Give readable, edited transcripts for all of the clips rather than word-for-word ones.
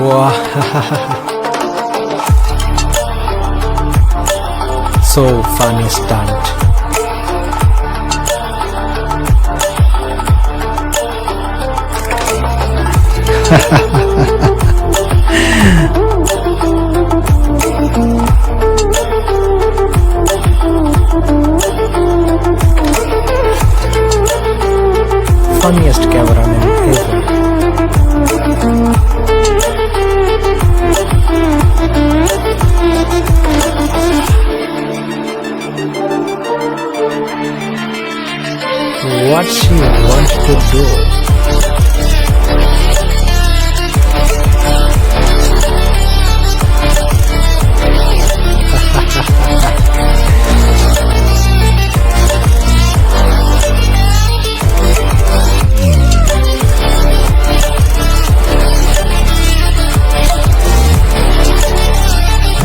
Wow. So funny stunt. Funniest cameraman ever. What she wants to do?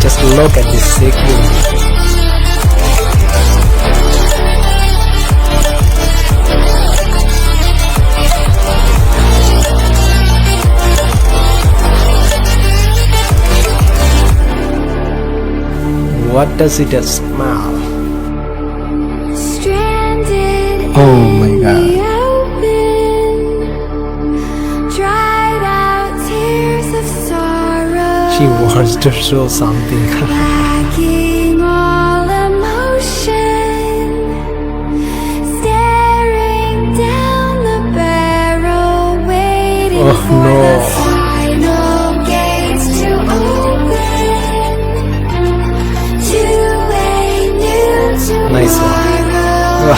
Just look at this sequence. What does it smell? Stranded Oh my in God. the open, dried out tears of sorrow. She wants to show something. Lacking all emotion, staring down the barrel, waiting Oh, for no. the final gates to open to a new Nice one. tomorrow.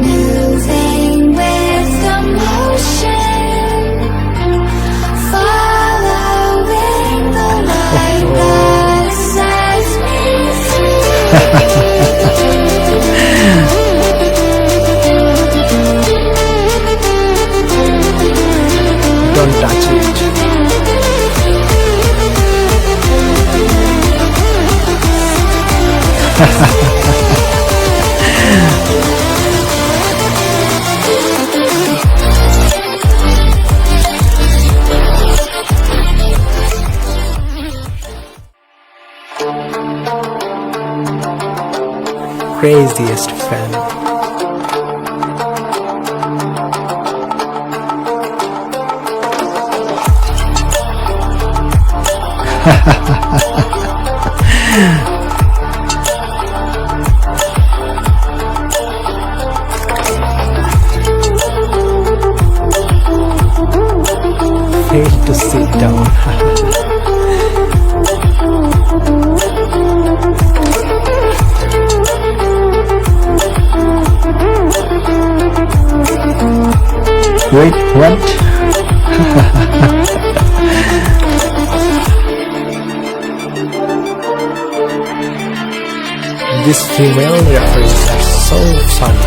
Moving with the motion, following the light that sets me Don't touch it. Craziest fan. Failed to sit down. Wait, what? These female referees are so funny.